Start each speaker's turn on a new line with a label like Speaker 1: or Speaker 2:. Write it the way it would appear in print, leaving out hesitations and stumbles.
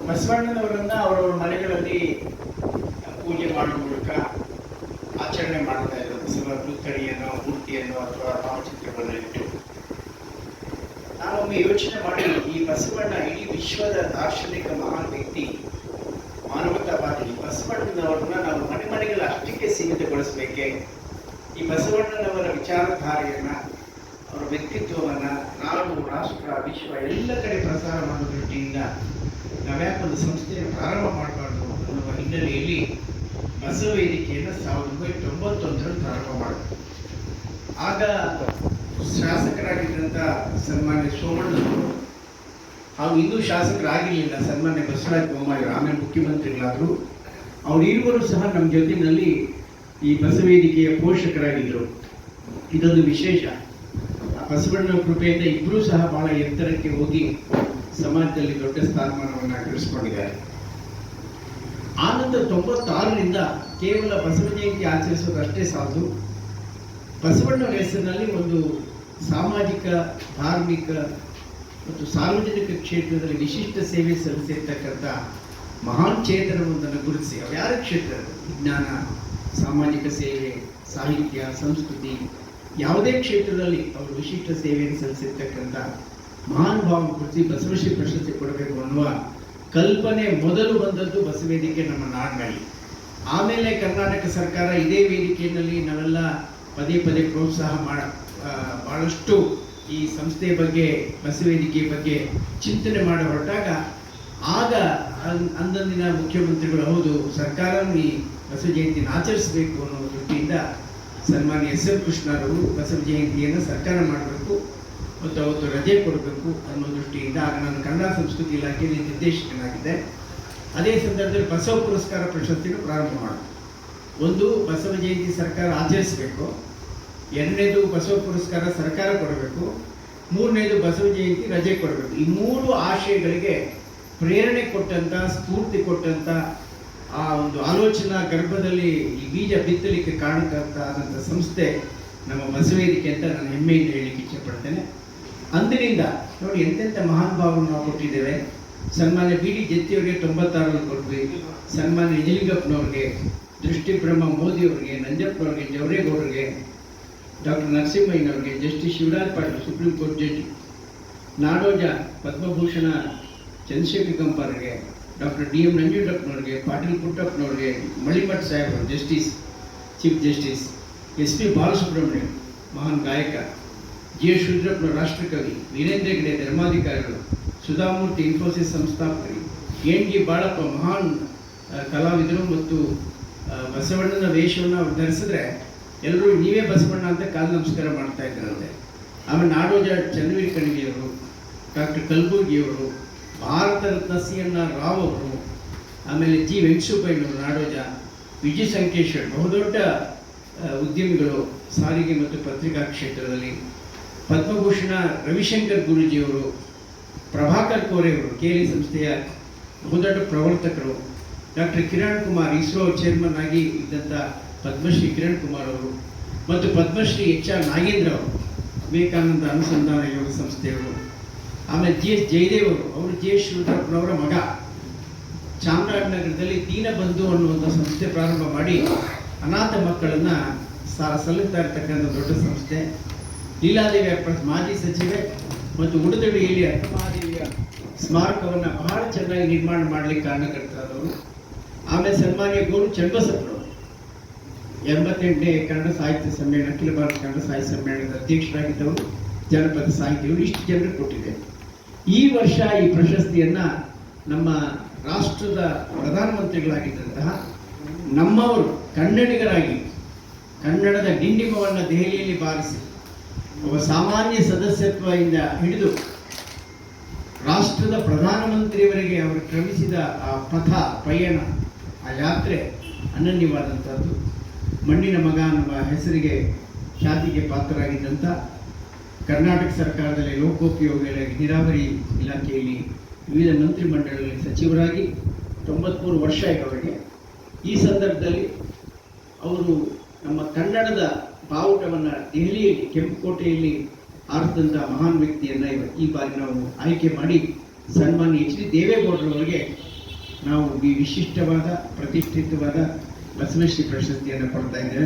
Speaker 1: ಬಸವಣ್ಣನವರನ್ನ ಅವರವರ ಮನೆಗಳಲ್ಲಿ ಪೂಜೆ ಮಾಡುವ ಮೂಲಕ ಆಚರಣೆ ಮಾಡ್ತಾ ಇದ್ರು. ಬಸವ ಪುತ್ಥಳಿಯನ್ನು, ಮೂರ್ತಿಯನ್ನು ಅಥವಾ ಭಾವಚಿತ್ರವನ್ನು ಇಟ್ಟು ನಾವೊಮ್ಮೆ ಯೋಚನೆ ಮಾಡಿ, ಈ ಬಸವಣ್ಣ ಇಡೀ ವಿಶ್ವದ ದಾರ್ಶನಿಕ ಮಹಾನ್ ವ್ಯಕ್ತಿ, ಮಾನವತಾವಾದಿ ಬಸವಣ್ಣನವರನ್ನ ನಾವು ಮನೆ ಮನೆಗಳ ಅಷ್ಟಕ್ಕೆ ಸೀಮಿತಗೊಳಿಸಬೇಕೆ? ಈ ಬಸವಣ್ಣನವರ ವಿಚಾರಧಾರೆಯನ್ನ, ಅವರ ವ್ಯಕ್ತಿತ್ವವನ್ನ ನಾಡು, ರಾಷ್ಟ್ರ, ವಿಶ್ವ ಎಲ್ಲ ಕಡೆ ಪ್ರಸಾರ ಮಾಡುವ ದೃಷ್ಟಿಯಿಂದ ನಾವ್ಯಾಕೊಂದು ಸಂಸ್ಥೆಯನ್ನು ಪ್ರಾರಂಭ ಮಾಡಬಾರ್ದು ಅನ್ನುವ ಹಿನ್ನೆಲೆಯಲ್ಲಿ ಬಸವ ವೇದಿಕೆಯನ್ನು 1991ರಲ್ಲಿ ಪ್ರಾರಂಭ ಮಾಡಿದ್ರು. ಆಗ ಶಾಸಕರಾಗಿದ್ದಂಥ ಸನ್ಮಾನ್ಯ ಸೋಮಣ್ಣನವರು, ಹಾಗೂ ಇನ್ನೂ ಶಾಸಕರಾಗಿರಲಿಲ್ಲ ಸನ್ಮಾನ್ಯ ಬಸವರಾಜ ಬೊಮ್ಮಾಯಿ, ಆಮೇಲೆ ಮುಖ್ಯಮಂತ್ರಿಗಳಾದರು. ಅವ್ರು ಇರುವರು ಸಹ ನಮ್ಮ ಜೊತೆಯಲ್ಲಿ ಈ ಬಸವ ವೇದಿಕೆಯ ಪೋಷಕರಾಗಿದ್ದರು. ಇದೊಂದು ವಿಶೇಷ. ಬಸವಣ್ಣನ ಕೃಪೆಯಿಂದ ಇಬ್ಬರೂ ಸಹ ಬಹಳ ಎತ್ತರಕ್ಕೆ ಹೋಗಿ ಸಮಾಜದಲ್ಲಿ ದೊಡ್ಡ ಸ್ಥಾನಮಾನವನ್ನು ಗಳಿಸಿಕೊಂಡಿದ್ದಾರೆ. ಆನಂತರ 96ರಿಂದ ಕೇವಲ ಬಸವ ಜಯಂತಿ ಆಚರಿಸೋದಷ್ಟೇ ಸಾಲದು, ಬಸವಣ್ಣವರ ಹೆಸರಿನಲ್ಲಿ ಒಂದು ಸಾಮಾಜಿಕ, ಧಾರ್ಮಿಕ ಮತ್ತು ಸಾರ್ವಜನಿಕ ಕ್ಷೇತ್ರದಲ್ಲಿ ವಿಶಿಷ್ಟ ಸೇವೆ ಸಲ್ಲಿಸಿರ್ತಕ್ಕಂಥ ಮಹಾನ್ ಚೇತನವೊಂದನ್ನು ಗುರುತಿಸಿ, ಯಾರ ಕ್ಷೇತ್ರ, ವಿಜ್ಞಾನ, ಸಾಮಾಜಿಕ ಸೇವೆ, ಸಾಹಿತ್ಯ, ಸಂಸ್ಕೃತಿ, ಯಾವುದೇ ಕ್ಷೇತ್ರದಲ್ಲಿ ಅವರು ವಿಶಿಷ್ಟ ಸೇವೆಯನ್ನು ಸಲ್ಲಿಸಿರ್ತಕ್ಕಂಥ ಮಹಾನ್ ಭಾವ ಗುರುತಿಸಿ ಬಸವಶ್ರೀ ಪ್ರಶಸ್ತಿ ಕೊಡಬೇಕು ಅನ್ನುವ ಕಲ್ಪನೆ ಮೊದಲು ಬಂದದ್ದು ಬಸವ ವೇದಿಕೆ ನಮ್ಮ ನಾಡಿನಲ್ಲಿ. ಆಮೇಲೆ ಕರ್ನಾಟಕ ಸರ್ಕಾರ ಇದೇ ವೇದಿಕೆಯಲ್ಲಿ ನಾವೆಲ್ಲ ಪದೇ ಪದೇ ಪ್ರೋತ್ಸಾಹ ಬಹಳಷ್ಟು ಈ ಸಂಸ್ಥೆಯ ಬಗ್ಗೆ, ಬಸವ ವೇದಿಕೆಯ ಬಗ್ಗೆ ಚಿಂತನೆ ಮಾಡಿ ಹೊರಟಾಗ ಆಗ ಅಂದಿನ ಮುಖ್ಯಮಂತ್ರಿಗಳು, ಹೌದು ಸರ್ಕಾರ ಈ ಬಸವ ಜಯಂತಿಯನ್ನು ಆಚರಿಸಬೇಕು ಅನ್ನೋ ದೃಷ್ಟಿಯಿಂದ ಸನ್ಮಾನ್ಯ ಎಸ್ ಎಂ ಕೃಷ್ಣರವರು ಬಸವ ಜಯಂತಿಯನ್ನು ಸರ್ಕಾರ ಮಾಡಬೇಕು ಮತ್ತು ಅವತ್ತು ರಜೆ ಕೊಡಬೇಕು ಅನ್ನೋ ದೃಷ್ಟಿಯಿಂದ, ಆಗ ನಾನು ಕನ್ನಡ ಸಂಸ್ಕೃತಿ ಇಲಾಖೆಯಲ್ಲಿ ನಿರ್ದೇಶಕನಾಗಿದ್ದೆ. ಅದೇ ಸಂದರ್ಭದಲ್ಲಿ ಬಸವ ಪುರಸ್ಕಾರ ಪ್ರಶಸ್ತಿಯನ್ನು ಪ್ರಾರಂಭ ಮಾಡಿದೆ. ಒಂದು, ಬಸವ ಜಯಂತಿ ಸರ್ಕಾರ ಆಚರಿಸಬೇಕು. ಎರಡನೇದು, ಬಸವ ಪುರಸ್ಕಾರ ಸರ್ಕಾರ ಕೊಡಬೇಕು. ಮೂರನೇದು, ಬಸವ ಜಯಂತಿ ರಜೆ ಕೊಡಬೇಕು. ಈ ಮೂರು ಆಶಯಗಳಿಗೆ ಪ್ರೇರಣೆ ಕೊಟ್ಟಂಥ, ಸ್ಫೂರ್ತಿ ಕೊಟ್ಟಂಥ, ಆ ಒಂದು ಆಲೋಚನಾ ಗರ್ಭದಲ್ಲಿ ಈ ಬೀಜ ಬಿತ್ತಲಿಕ್ಕೆ ಕಾರಣಕರ್ತಾದಂಥ ಸಂಸ್ಥೆ ನಮ್ಮ ಬಸವ ವೇದಿಕೆ ಅಂತ ನಾನು ಹೆಮ್ಮೆಯಿಂದ ಹೇಳಲಿಕ್ಕೆ ಇಚ್ಛೆಪಡ್ತೇನೆ. ಅಂದಿನಿಂದ ನೋಡಿ ಎಂತೆಂಥ ಮಹಾನ್ ಭಾವವನ್ನು ನಾವು ಕೊಟ್ಟಿದ್ದೇವೆ. ಸನ್ಮಾನ್ಯ ಬಿ ಡಿ ಜತ್ತಿಯವರಿಗೆ 96ರಲ್ಲಿ ಕೊಟ್ವಿ, ಸನ್ಮಾನ್ಯ ನಿಜಲಿಂಗಪ್ಪನವ್ರಿಗೆ, ದೃಷ್ಟಿಬ್ರಹ್ಮ ಮೋದಿಯವರಿಗೆ, ನಂಜಪ್ಪನವ್ರಿಗೆ, ಜವರೇಗೌಡರಿಗೆ, ಡಾಕ್ಟರ್ ನರಸಿಂಹಯ್ಯನವ್ರಿಗೆ, justice Shivaraj Patil supreme court judge, Nadoja Padma Bhushan Chandrashekhar ಕಂಪಾರ್ಗೆ, ಡಾಕ್ಟರ್ ಡಿ ಎಂ ನಂಜುಂಡಪ್ಪನವ್ರಿಗೆ, ಪಾಟೀಲ್ ಪುಟ್ಟಪ್ಪನವ್ರಿಗೆ, ಮಳಿಮಠ್ ಸಾಹೇಬರು justice, chief justice, S P Balasubrahmanyam ಮಹಾನ್ ಗಾಯಕ, ಜಿ ಎಸ್ ರುದ್ರಪ್ಪನವರು ರಾಷ್ಟ್ರಕವಿ, ವೀರೇಂದ್ರ ಹೆಗ್ಡೆ ಧರ್ಮಾಧಿಕಾರಿಗಳು, ಸುಧಾಮೂರ್ತಿ ಇನ್ಫೋಸಿಸ್ ಸಂಸ್ಥಾಪಕರು, ಎನ್ ಜಿ ಬಾಳಪ್ಪ ಮಹಾನ್ ಕಲಾವಿದರು ಮತ್ತು ಬಸವಣ್ಣನ ವೇಷವನ್ನು ಅವ್ರು ಧರಿಸಿದ್ರೆ ಎಲ್ಲರೂ ನೀವೇ ಬಸವಣ್ಣ ಅಂತ ಕಾಲು ನಮಸ್ಕಾರ ಮಾಡ್ತಾ ಇದ್ದಾರಂತೆ. ಆಮೇಲೆ ನಾಡೋಜ Channaveera ಕಣಿವೆಯವರು, doctor ಕಲಬುರ್ಗಿಯವರು, Bharat Ratna C N R Rao ಅವರು, ಆಮೇಲೆ ಜಿ ವೆಂಕಟಸುಬ್ಬಯ್ಯನವರು ನಾಡೋಜ, ವಿಜಯ ಸಂಕೇಶ್ವರ್ ಬಹುದೊಡ್ಡ ಉದ್ಯಮಿಗಳು ಸಾರಿಗೆ ಮತ್ತು ಪತ್ರಿಕಾ ಕ್ಷೇತ್ರದಲ್ಲಿ, ಪದ್ಮಭೂಷಣ ರವಿಶಂಕರ್ ಗುರೂಜಿಯವರು, ಪ್ರಭಾಕರ್ ಕೋರೆಯವರು KLE ಸಂಸ್ಥೆಯ ಬಹುದೊಡ್ಡ ಪ್ರವರ್ತಕರು, ಡಾಕ್ಟರ್ ಕಿರಣ್ ಕುಮಾರ್ ಇಸ್ರೋ ಚೇರ್ಮನ್ ಆಗಿ ಇದ್ದಂಥ ಪದ್ಮಶ್ರೀ ಕಿರಣ್ ಕುಮಾರ್ ಅವರು, ಮತ್ತು ಪದ್ಮಶ್ರೀ HR ನಾಗೇಂದ್ರ ಅವರು ವಿವೇಕಾನಂದ ಅನುಸಂಧಾನ ಯೋಗ ಸಂಸ್ಥೆಯವರು, ಆಮೇಲೆ GS ಜಯದೇವ್ ಅವರು GS ರುದ್ರಪ್ಪನವರ ಮಗ, ಚಾಮರಾಜನಗರದಲ್ಲಿ ದೀನಬಂಧು ಅನ್ನುವಂಥ ಸಂಸ್ಥೆ ಪ್ರಾರಂಭ ಮಾಡಿ ಅನಾಥ ಮಕ್ಕಳನ್ನು ಸಲ್ಲುತ್ತಾ ಇರ್ತಕ್ಕಂಥ ದೊಡ್ಡ ಸಂಸ್ಥೆ. ಲೀಲಾದೇವಿಯ ಮಾಜಿ ಸಚಿವೆ ಮತ್ತು ಉಡುದಡಿಯಲ್ಲಿ ಅಕ್ಕಮಹಾದೇವಿಯ ಸ್ಮಾರಕವನ್ನು ಬಹಳ ಚೆನ್ನಾಗಿ ನಿರ್ಮಾಣ ಮಾಡಲಿಕ್ಕೆ ಕಾರಣಕರ್ತರಾದವರು. ಆಮೇಲೆ ಸನ್ಮಾನ್ಯ ಗೋರು ಚನ್ನಬಸಪ್ಪನವರು 88ನೇ ಕನ್ನಡ ಸಾಹಿತ್ಯ ಸಮ್ಮೇಳನ, ಅಖಿಲ ಭಾರತ ಕನ್ನಡ ಸಾಹಿತ್ಯ ಸಮ್ಮೇಳನದ ಅಧ್ಯಕ್ಷರಾಗಿದ್ದವರು, ಜನಪದ ಸಾಹಿತ್ಯಗಳು, ಇಷ್ಟು ಜನರು ಕೊಟ್ಟಿದೆ. ಈ ವರ್ಷ ಈ ಪ್ರಶಸ್ತಿಯನ್ನು ನಮ್ಮ ರಾಷ್ಟ್ರದ ಪ್ರಧಾನಮಂತ್ರಿಗಳಾಗಿದ್ದಂತಹ ನಮ್ಮವರು ಕನ್ನಡಿಗರಾಗಿ ಕನ್ನಡದ ಡಿಂಡಿಮವನ್ನು ದೆಹಲಿಯಲ್ಲಿ ಬಾರಿಸಿ ಒಬ್ಬ ಸಾಮಾನ್ಯ ಸದಸ್ಯತ್ವದಿಂದ ಹಿಡಿದು ರಾಷ್ಟ್ರದ ಪ್ರಧಾನಮಂತ್ರಿಯವರಿಗೆ ಅವರು ಕ್ರಮಿಸಿದ ಆ ಪಥ, ಪಯಣ, ಆ ಯಾತ್ರೆ ಅನನ್ಯವಾದಂಥದ್ದು. ಮಣ್ಣಿನ ಮಗ ಅನ್ನುವ ಹೆಸರಿಗೆ, ಖ್ಯಾತಿಗೆ ಪಾತ್ರರಾಗಿದ್ದಂಥ, ಕರ್ನಾಟಕ ಸರ್ಕಾರದಲ್ಲಿ ಲೋಕೋಪಯೋಗಿ ನೀರಾವರಿ ಇಲಾಖೆಯಲ್ಲಿ ವಿವಿಧ ಮಂತ್ರಿಮಂಡಲಗಳಲ್ಲಿ ಸಚಿವರಾಗಿ 93 ವರ್ಷ ಆಯಿತು ಅವರಿಗೆ. ಈ ಸಂದರ್ಭದಲ್ಲಿ ಅವರು ನಮ್ಮ ಕನ್ನಡದ ಬಾವುಟವನ್ನು ದೆಹಲಿಯಲ್ಲಿ ಕೆಂಪುಕೋಟೆಯಲ್ಲಿ ಆರಿಸಿದಂಥ ಮಹಾನ್ ವ್ಯಕ್ತಿಯನ್ನು ಈ ಬಾರಿ ನಾವು ಆಯ್ಕೆ ಮಾಡಿ ಸನ್ಮಾನ್ಯ ಎಚ್ ಡಿ ದೇವೇಗೌಡರವರಿಗೆ ನಾವು ಈ ವಿಶಿಷ್ಟವಾದ ಪ್ರತಿಷ್ಠಿತವಾದ ಬಸವಶ್ರೀ ಪ್ರಶಸ್ತಿಯನ್ನು ಕೊಡ್ತಾ ಇದ್ದೇವೆ.